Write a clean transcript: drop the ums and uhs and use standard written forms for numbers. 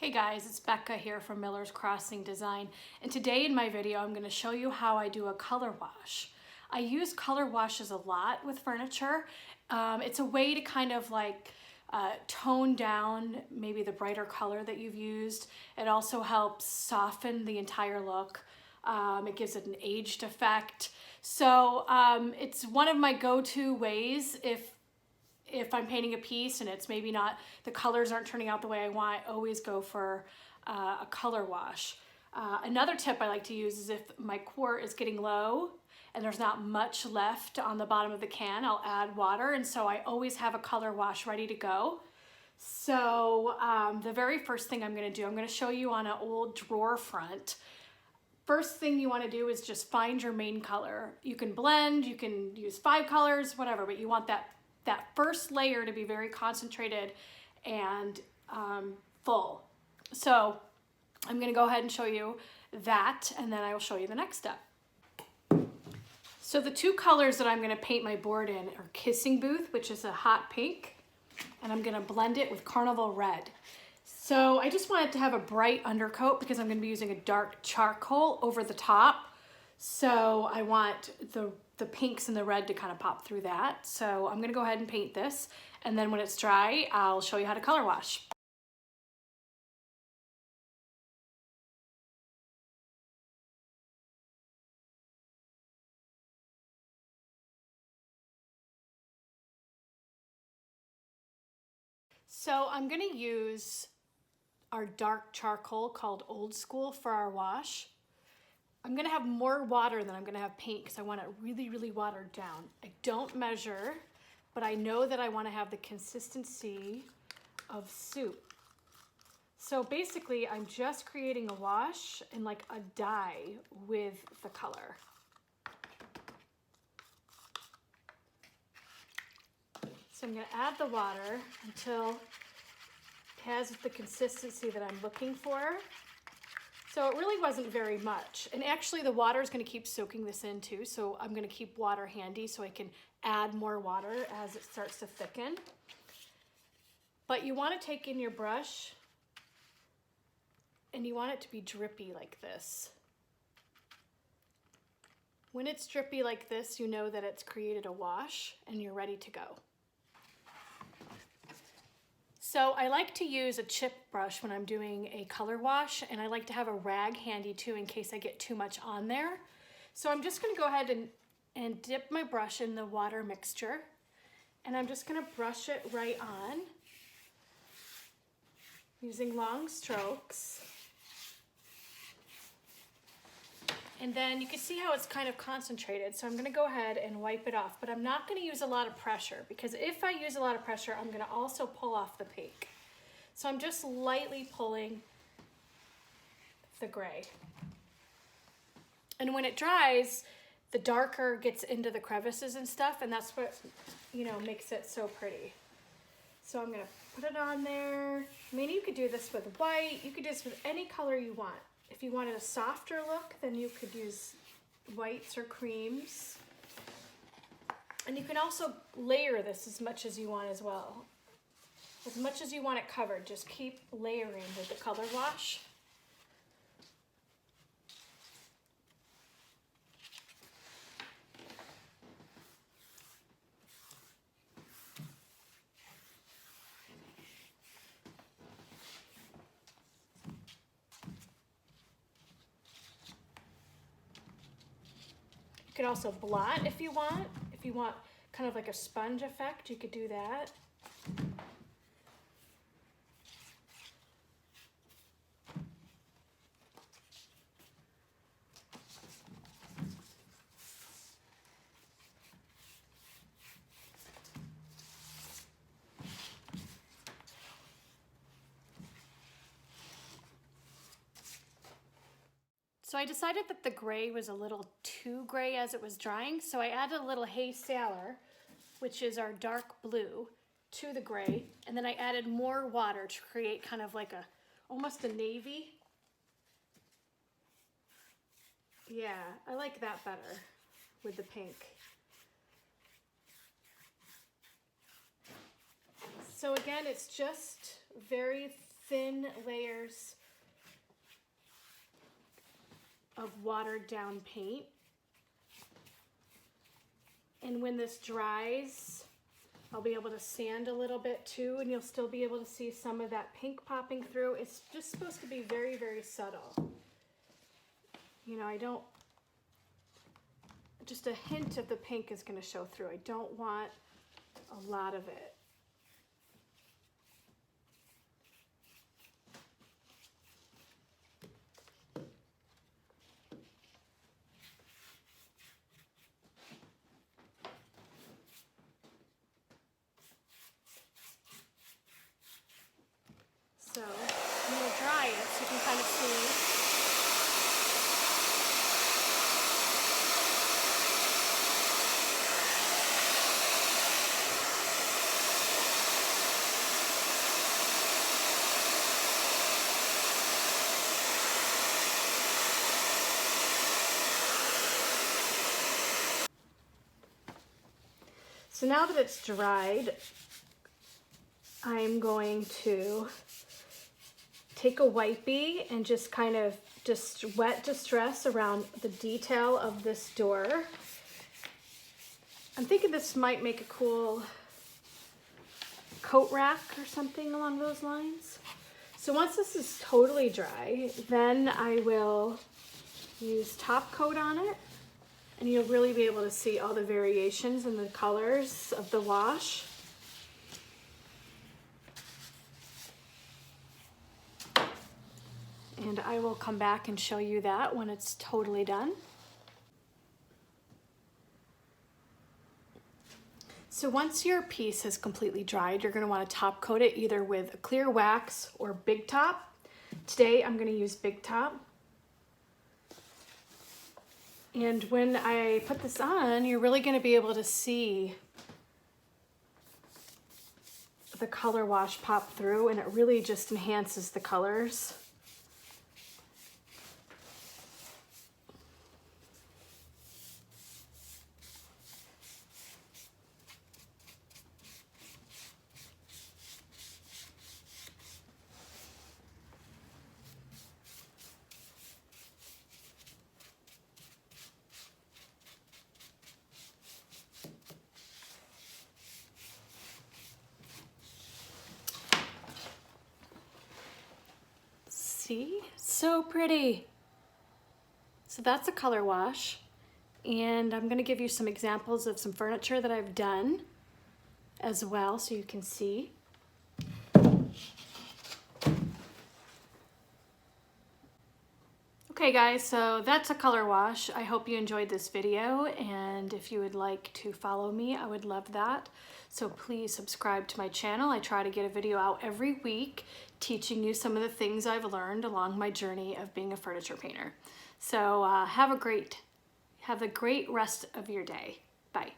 Hey guys, it's Becca here from Miller's Crossing Design, and today in my video I'm going to show you how I do a color wash. I use color washes a lot with furniture. It's a way to kind of like tone down maybe the brighter color that you've used. It also helps soften the entire look. It gives it an aged effect. So it's one of my go-to ways if I'm painting a piece and it's maybe not, the colors aren't turning out the way I want, I always go for a color wash. Another tip I like to use is if my quart is getting low and there's not much left on the bottom of the can, I'll add water, and so I always have a color wash ready to go. So the very first thing I'm gonna do, I'm gonna show you on an old drawer front. First thing you want to do is just find your main color. You can blend, you can use 5 colors, whatever, but you want that first layer to be very concentrated and full. So I'm going to go ahead and show you that, and then I will show you the next step. So the 2 colors that I'm going to paint my board in are Kissing Booth, which is a hot pink, and I'm going to blend it with Carnival Red. So I just wanted to have a bright undercoat because I'm going to be using a dark charcoal over the top. So I want the pinks and the red to kind of pop through that. So I'm going to go ahead and paint this, and then when it's dry, I'll show you how to color wash. So I'm going to use our dark charcoal called Old School for our wash. I'm gonna have more water than I'm gonna have paint because I want it really, really watered down. I don't measure, but I know that I wanna have the consistency of soup. So basically, I'm just creating a wash and like a dye with the color. So I'm gonna add the water until it has the consistency that I'm looking for. So it really wasn't very much. And actually the water is going to keep soaking this in too. So I'm going to keep water handy so I can add more water as it starts to thicken. But you want to take in your brush and you want it to be drippy like this. When it's drippy like this, you know that it's created a wash and you're ready to go. So I like to use a chip brush when I'm doing a color wash, and I like to have a rag handy too in case I get too much on there. So I'm just going to go ahead and dip my brush in the water mixture, and I'm just going to brush it right on using long strokes. And then you can see how it's kind of concentrated, so I'm going to go ahead and wipe it off, but I'm not going to use a lot of pressure because if I use a lot of pressure, I'm going to also pull off the pink. So I'm just lightly pulling the gray. And when it dries, the darker gets into the crevices and stuff, and that's what, you know, makes it so pretty. So I'm going to put it on there. I mean, you could do this with white, you could do this with any color you want. If you wanted a softer look, then you could use whites or creams. And you can also layer this as much as you want as well. As much as you want it covered, just keep layering with the color wash. You could also blot if you want. If you want kind of like a sponge effect, you could do that. So I decided that the gray was a little too gray as it was drying, so I added a little Hay Sailor, which is our dark blue, to the gray, and then I added more water to create kind of like almost a navy. Yeah, I like that better with the pink. So again, it's just very thin layers of watered down paint. And when this dries, I'll be able to sand a little bit too, and you'll still be able to see some of that pink popping through. It's just supposed to be very, very subtle. You know, I don't, just a hint of the pink is going to show through. I don't want a lot of it. So I'm going to dry it so you can kind of see. So now that it's dried, I'm going to take a wipey and just kind of just wet distress around the detail of this door. I'm thinking this might make a cool coat rack or something along those lines. So once this is totally dry, then I will use top coat on it, and you'll really be able to see all the variations in the colors of the wash. And I will come back and show you that when it's totally done. So once your piece is completely dried, you're going to want to top coat it either with a clear wax or Big Top. Today I'm going to use Big Top. And when I put this on, you're really going to be able to see the color wash pop through, and it really just enhances the colors. See? So pretty. So that's a color wash. And I'm going to give you some examples of some furniture that I've done as well so you can see. Okay guys, so that's a color wash. I hope you enjoyed this video, and if you would like to follow me, I would love that. So please subscribe to my channel. I try to get a video out every week teaching you some of the things I've learned along my journey of being a furniture painter. So have a great rest of your day. Bye.